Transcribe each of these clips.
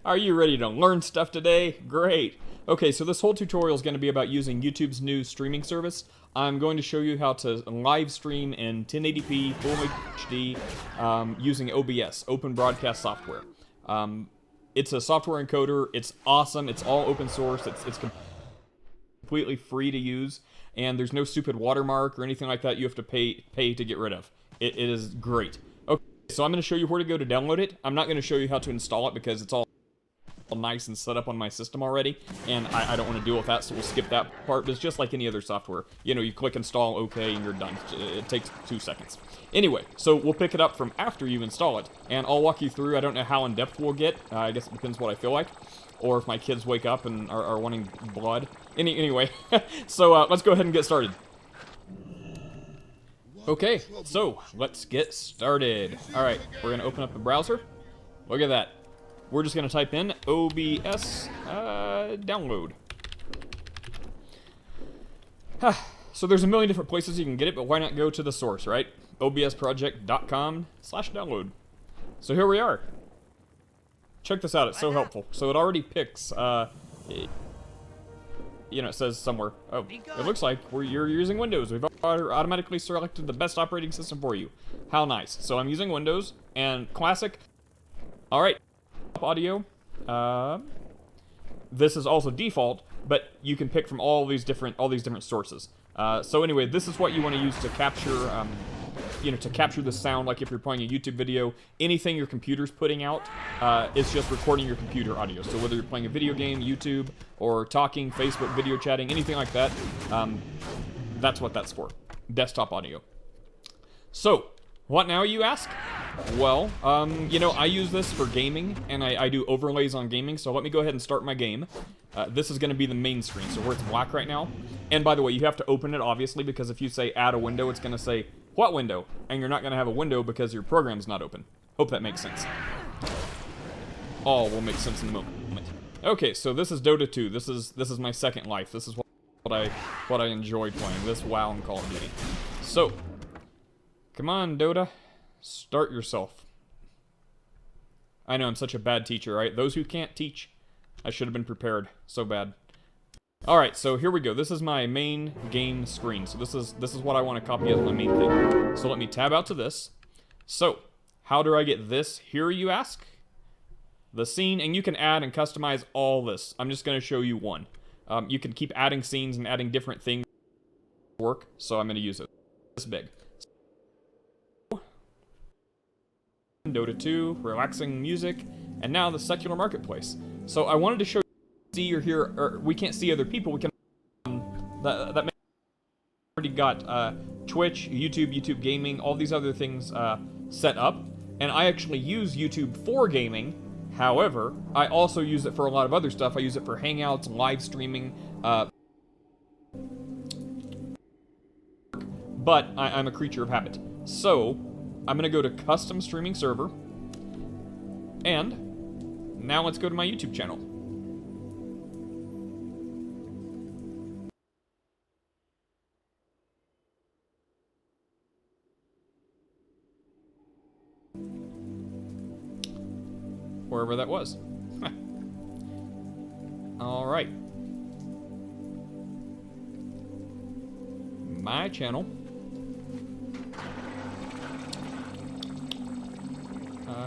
Are you ready to learn stuff today? Great. Okay, so this whole tutorial is going to be about using YouTube's new streaming service. I'm going to show you how to live stream in 1080p, full HD, using OBS, Open Broadcast Software. It's a software encoder. It's awesome. It's all open source. It's completely free to use, and there's no stupid watermark or anything like that you have to pay to get rid of. It is great. Okay, so I'm going to show you where to go to download it. I'm not going to show you how to install it because it's all nice and set up on my system already, and I don't want to deal with that, so we'll skip that part. But it's just like any other software. You know, you click install, okay, and you're done. It takes 2 seconds. Anyway, so we'll pick it up from after you install it, and I'll walk you through. I don't know how in-depth we'll get. I guess it depends what I feel like, or if my kids wake up and are wanting blood. Anyway, so let's go ahead and get started. Okay, so let's get started. Alright, we're going to open up the browser. Look at that. We're just going to type in OBS download. So there's a million different places you can get it, but why not go to the source, right? obsproject.com/download. So here we are. Check this out, it's so helpful. So it already picks, you know, it says somewhere, oh, it looks like you're using Windows. We've automatically selected the best operating system for you. How nice. So I'm using Windows and Classic. All right, audio. This is also default, but you can pick from all these different sources. So anyway, this is what you want to use to capture, you know, to capture the sound. Like if you're playing a YouTube video, anything your computer's putting out, it's just recording your computer audio. So whether you're playing a video game, YouTube, or talking, Facebook, video chatting, anything like that, that's what that's for. Desktop audio. So, what now, you ask? Well, you know, I use this for gaming, and I do overlays on gaming, so let me go ahead and start my game. This is going to be the main screen, so where it's black right now. And by the way, you have to open it, obviously, because if you say add a window, it's going to say, what window? And you're not going to have a window because your program's not open. Hope that makes sense. All will make sense in a moment. Okay, so this is Dota 2. This is my second life. This is what I enjoy playing. This WoW and Call of Duty. So, come on, Dota. Start yourself. I know I'm such a bad teacher, right? Those who can't teach, I should have been prepared. So bad. Alright, so here we go. This is my main game screen. So this is what I want to copy as my main thing. So let me tab out to this. So, how do I get this here, you ask? The scene, and you can add and customize all this. I'm just going to show you one. You can keep adding scenes and adding different things to work, so I'm going to use it. This big. Dota 2, relaxing music, and now the secular marketplace. So I wanted to show you, see or hear, or we can't see other people. We can that already got Twitch, YouTube Gaming, all these other things set up, and I actually use YouTube for gaming. However, I also use it for a lot of other stuff. I use it for hangouts, live streaming, but I'm a creature of habit. So I'm going to go to Custom Streaming Server, and now let's go to my YouTube channel. Wherever that was. Alright. My channel.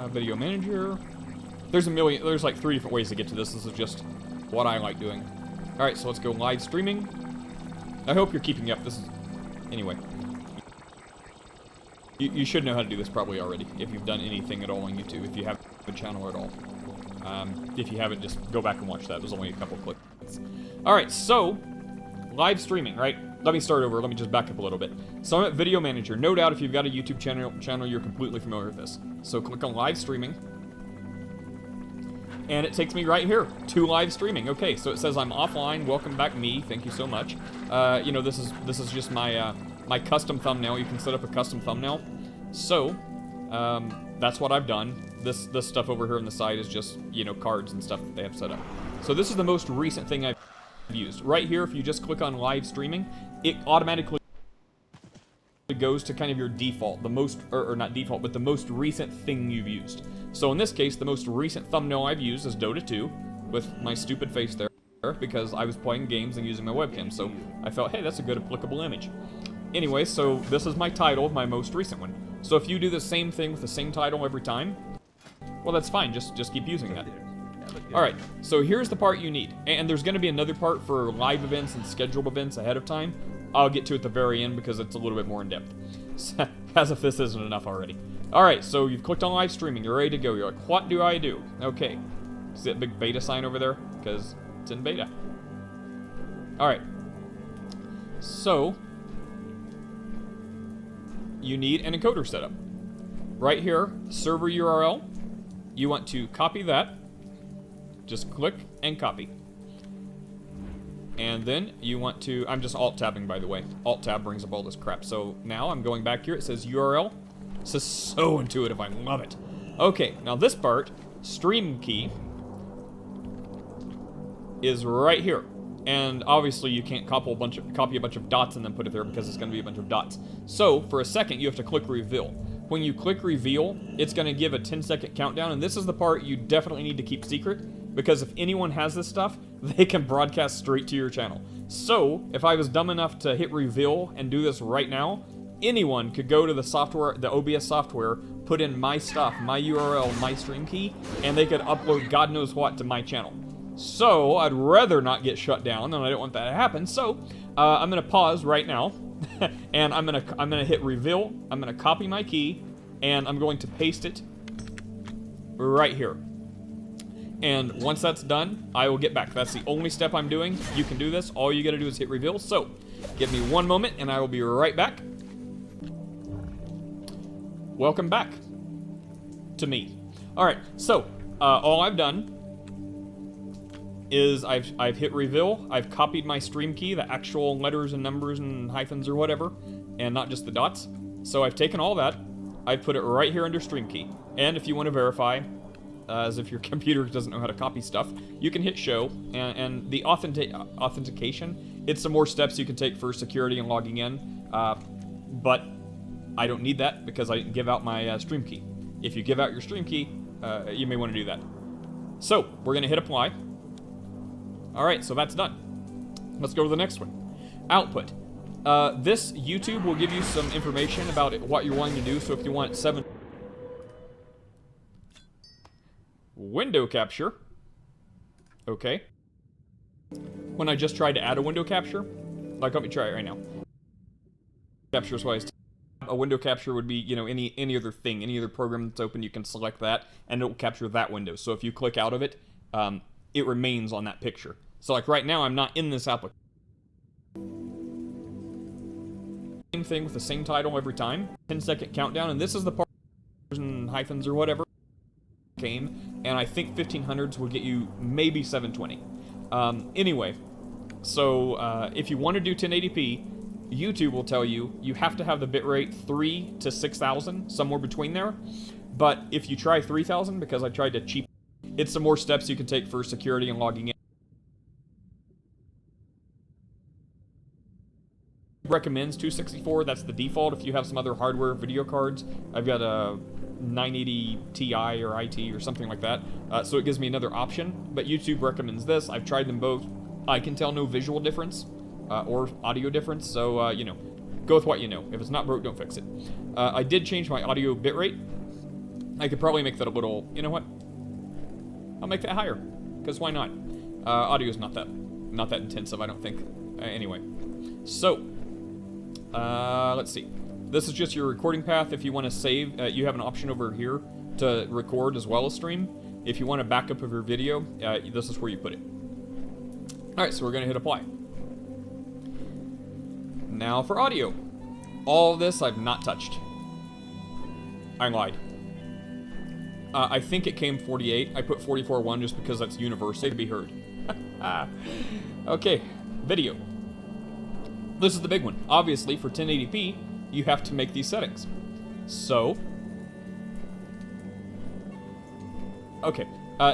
Video manager. There's like 3 different ways to get to this. This is just what I like doing. Alright, so let's go live streaming. I hope you're keeping up. This is... Anyway. You should know how to do this probably already, if you've done anything at all on YouTube, if you have a channel at all. If you haven't, just go back and watch that. There's only a couple clicks. Alright, so, live streaming, right? Let me start over. Let me just back up a little bit. So I'm at Video Manager. No doubt if you've got a YouTube channel, you're completely familiar with this. So click on live streaming. And it takes me right here to live streaming. Okay, so it says I'm offline. Welcome back, me. Thank you so much. You know, this is just my my custom thumbnail. You can set up a custom thumbnail. So, that's what I've done. This stuff over here on the side is just, you know, cards and stuff that they have set up. So this is the most recent thing I've used. Right here, if you just click on live streaming, it automatically it goes to kind of your default, the most, or not default, but the most recent thing you've used. So in this case, the most recent thumbnail I've used is Dota 2, with my stupid face there, because I was playing games and using my webcam, so I felt, hey, that's a good applicable image. Anyway, so this is my title of my most recent one. So if you do the same thing with the same title every time, well, that's fine, just keep using that. Alright, so here's the part you need, and there's going to be another part for live events and scheduled events ahead of time. I'll get to it at the very end because it's a little bit more in-depth. As if this isn't enough already. Alright, so you've clicked on live streaming, you're ready to go. You're like, what do I do? Okay. See that big beta sign over there? Because it's in beta. Alright. So, you need an encoder setup. Right here, server URL. You want to copy that. Just click and copy. And then you want to, I'm just alt-tabbing, by the way. Alt-tab brings up all this crap. So now I'm going back here. It says URL. This is so intuitive. I love it. Okay, now this part, stream key, is right here. And obviously you can't copy a bunch of dots and then put it there because it's going to be a bunch of dots. So for a second, you have to click reveal. When you click reveal, it's going to give a 10-second countdown. And this is the part you definitely need to keep secret, because if anyone has this stuff, they can broadcast straight to your channel. So, if I was dumb enough to hit reveal and do this right now, anyone could go to the software, the OBS software, put in my stuff, my URL, my stream key, and they could upload God knows what to my channel. So, I'd rather not get shut down, and I don't want that to happen, so I'm going to pause right now, and I'm gonna hit reveal, I'm going to copy my key, and I'm going to paste it right here. And once that's done, I will get back. That's the only step I'm doing. You can do this. All you gotta do is hit reveal. So, give me 1 moment and I will be right back. Welcome back to me. Alright, so, all I've done is I've hit reveal. I've copied my stream key, the actual letters and numbers and hyphens or whatever, and not just the dots. So I've taken all that. I've put it right here under stream key. And if you want to verify, as if your computer doesn't know how to copy stuff, you can hit show, and the authentication, it's some more steps you can take for security and logging in, but I don't need that because I didn't give out my stream key. If you give out your stream key, you may want to do that. So, we're going to hit apply. Alright, so that's done. Let's go to the next one. Output. This YouTube will give you some information about what you're wanting to do, so if you want 7... Window capture. Okay. When I just tried to add a window capture, like, let me try it right now. Capture is what a window capture would be, you know, any other thing, any other program that's open, you can select that, and it will capture that window. So if you click out of it, it remains on that picture. So like right now, I'm not in this application. Same thing with the same title every time. 10-second countdown, and this is the part and hyphens or whatever came, and I think 1500s will get you maybe 720. Anyway, so if you want to do 1080p, YouTube will tell you you have to have the bitrate 3 to 6000, somewhere between there. But if you try 3000, because I tried to cheap, it's some more steps you can take for security and logging in. Recommends 264, that's the default. If you have some other hardware video cards, I've got a 980 Ti or IT or something like that, so it gives me another option, but YouTube recommends this. I've tried them both. I can tell no visual difference or audio difference, so you know, go with what you know. If it's not broke, don't fix it. I did change my audio bitrate. I could probably make that a little, you know what, I'll make that higher, because why not? Audio is not that intensive, I don't think. Anyway, so let's see. This is just your recording path. If you want to save, you have an option over here to record as well as stream. If you want a backup of your video, this is where you put it. Alright, so we're going to hit apply. Now for audio. All of this I've not touched. I lied. I think it came 48. I put 44.1 just because that's universal to be heard. Okay, video. This is the big one. Obviously, for 1080p, you have to make these settings. So, okay,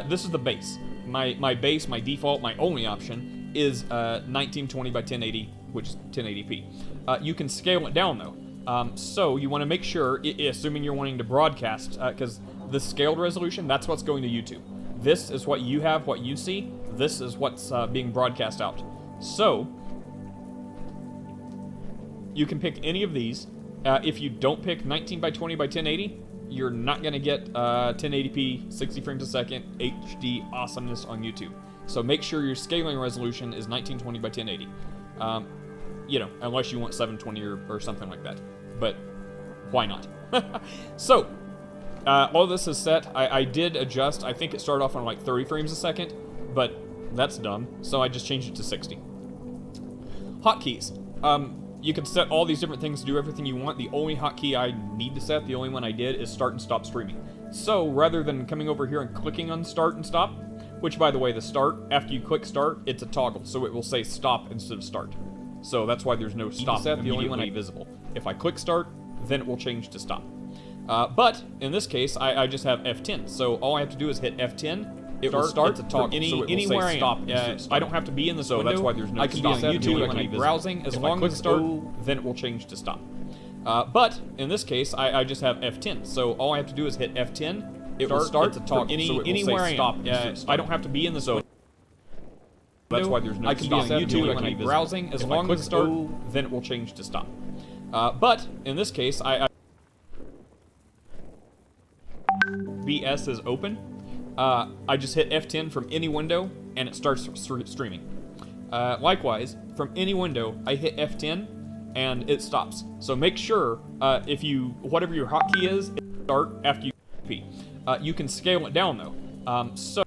this is the base. My base, my default, my only option is 1920 by 1080, which is 1080p. You can scale it down though. So you want to make sure, assuming you're wanting to broadcast, because the scaled resolution, that's what's going to YouTube. This is what you have, what you see. This is what's being broadcast out. So you can pick any of these. If you don't pick 19 by 20 by 1080, you're not going to get 1080p, 60 frames a second, HD awesomeness on YouTube. So make sure your scaling resolution is 1920 by 1080. You know, unless you want 720 or something like that. But why not? So, all this is set. I did adjust. I think it started off on like 30 frames a second, but that's done. So I just changed it to 60. Hotkeys. You can set all these different things to do everything you want. The only hotkey I need to set, the only one I did, is start and stop streaming. So rather than coming over here and clicking on start and stop, which by the way, the start, after you click start, it's a toggle. So it will say stop instead of start. So that's why there's no stop set, the only one visible. If I click start, then it will change to stop. But in this case, I just have F10. So all I have to do is hit F10. It will start to talk anywhere I am. I don't have to be in this window. That's why there's no stop. I can be on YouTube, I can be browsing. As long as I start, then it will change to stop. But in this case, I just have F10. So all I have to do is hit F10. It will start to talk anywhere I am. I don't have to be in this window. That's why there's no stop. I can be on YouTube, I can be browsing. As long as I start, then it will change to stop. But in this case, BS is open. I just hit F10 from any window, and it starts streaming. Likewise, from any window, I hit F10, and it stops. So make sure, whatever your hotkey is, it start after you P. You can scale it down, though. So